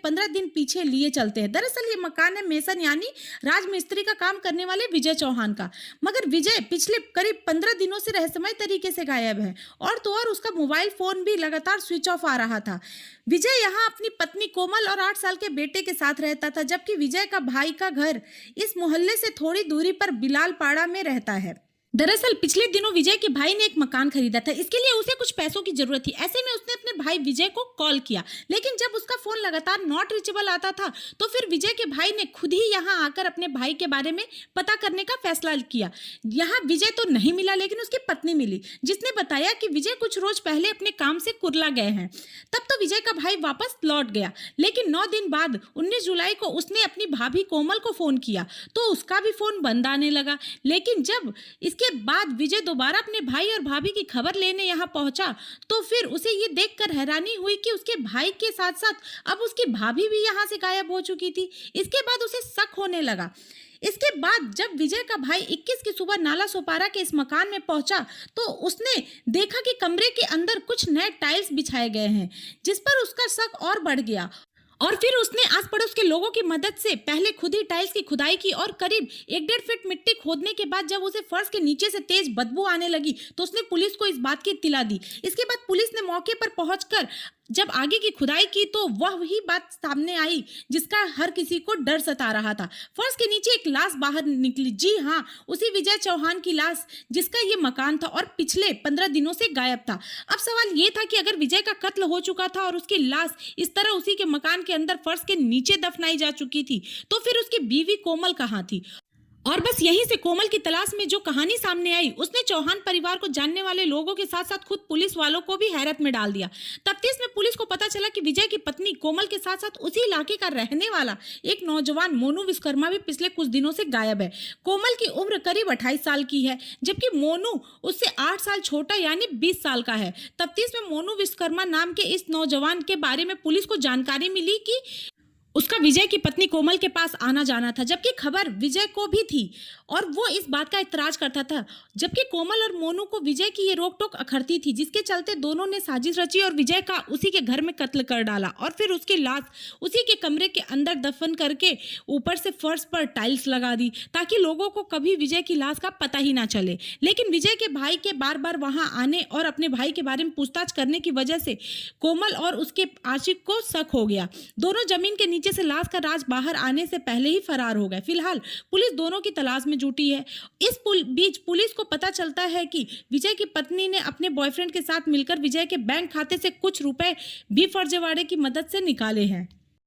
15 दिन पीछे लिए चलते हैं। दरअसल ये मकान है मेसन यानी राजमिस्त्री का काम करने वाले विजय चौहान का। मगर विजय पिछले करीब 15 दिनों से रहस्यमय तरीके से गायब है और तो और उसका मोबाइल फोन भी लगातार स्विच ऑफ आ रहा था। विजय यहाँ अपनी पत्नी कोमल और 8 साल के बेटे के साथ रहता था, जबकि विजय का भाई का घर इस मोहल्ले से थोड़ी दूरी पर बिलालपाड़ा में रहता है। दरअसल पिछले दिनों विजय के भाई ने एक मकान खरीदा था। इसके लिए उसे कुछ पैसों की जरूरत थी। ऐसे में उसने अपने भाई विजय को कॉल किया, लेकिन जब उसका फोन लगातार नॉट रीचेबल आता था तो फिर विजय के भाई ने खुद ही यहाँ आकर अपने भाई के बारे में पता करने का फैसला किया। यहाँ विजय तो नहीं मिला, लेकिन उसकी पत्नी मिली, जिसने बताया कि विजय कुछ रोज पहले अपने काम से कुर्ला गए हैं। तब तो विजय का भाई वापस लौट गया, लेकिन 9 दिन बाद 19 जुलाई को उसने अपनी भाभी कोमल को फोन किया तो उसका भी फोन बंद आने लगा। लेकिन जब इसके बाद विजय दोबारा अपने भाई और भाभी की खबर लेने यहाँ पहुंचा तो फिर उसे ये देखकर हैरानी हुई कि उसके भाई के साथ साथ अब उसकी भाभी भी यहाँ से गायब हो चुकी थी। इसके बाद उसे शक होने लगा। इसके बाद जब विजय का भाई 21 की सुबह नाला सोपारा के इस मकान में पहुंचा तो उसने देखा कि कमरे के अंदर कुछ नए टाइल्स बिछाए गए हैं, जिस पर उसका शक और बढ़ गया। और फिर उसने आस पड़ोस के लोगों की मदद से पहले खुद ही टाइल्स की खुदाई की और करीब 1-1.5 फीट मिट्टी खोदने के बाद जब उसे फर्श के नीचे से तेज बदबू आने लगी तो उसने पुलिस को इस बात की इत्तला दी। इसके बाद पुलिस ने मौके पर पहुंचकर जब आगे की खुदाई की तो वही बात सामने आई जिसका हर किसी को डर सता रहा था। फर्श के नीचे एक लाश बाहर निकली। जी हाँ, उसी विजय चौहान की लाश जिसका ये मकान था और पिछले 15 दिनों से गायब था। अब सवाल ये था कि अगर विजय का कत्ल हो चुका था और उसकी लाश इस तरह उसी के मकान के अंदर फर्श के नीचे दफनाई जा चुकी थी तो फिर उसकी बीवी कोमल कहाँ थी? और बस यहीं से कोमल की तलाश में जो कहानी सामने आई उसने चौहान परिवार को जानने वाले लोगों के साथ साथ खुद पुलिस वालों को भी हैरत में डाल दिया। तफ्तीश में पुलिस को पता चला कि विजय की पत्नी कोमल के साथ साथ उसी इलाके का रहने वाला एक नौजवान मोनू विश्वकर्मा भी पिछले कुछ दिनों से गायब है। कोमल की उम्र करीब 28 साल की है, जबकि मोनू उससे 8 साल छोटा यानी 20 साल का है। तफ्तीश में मोनू विश्वकर्मा नाम के इस नौजवान के बारे में पुलिस को जानकारी मिली कि उसका विजय की पत्नी कोमल के पास आना जाना था, जबकि खबर विजय को भी थी और वो इस बात का इतराज करता था। जबकि कोमल और मोनू को विजय की ये रोक टोक अखरती थी, जिसके चलते दोनों ने साजिश रची और विजय का उसी के घर में कत्ल कर डाला और फिर उसकी लाश उसी के कमरे के अंदर दफन करके ऊपर से फर्श पर टाइल्स लगा दी ताकि लोगों को कभी विजय की लाश का पता ही ना चले। लेकिन विजय के भाई के बार बार वहां आने और अपने भाई के बारे में पूछताछ करने की वजह से कोमल और उसके आशिक को शक हो गया। दोनों जमीन के नीचे से लाश का राज बाहर आने से पहले ही फरार हो गए। फिलहाल पुलिस दोनों की तलाश में जुटी है। इस बीच पुलिस को पता चलता है कि विजय की पत्नी ने अपने बॉयफ्रेंड के साथ मिलकर विजय के बैंक खाते से कुछ रुपए भी फर्जीवाड़े की मदद से निकाले हैं।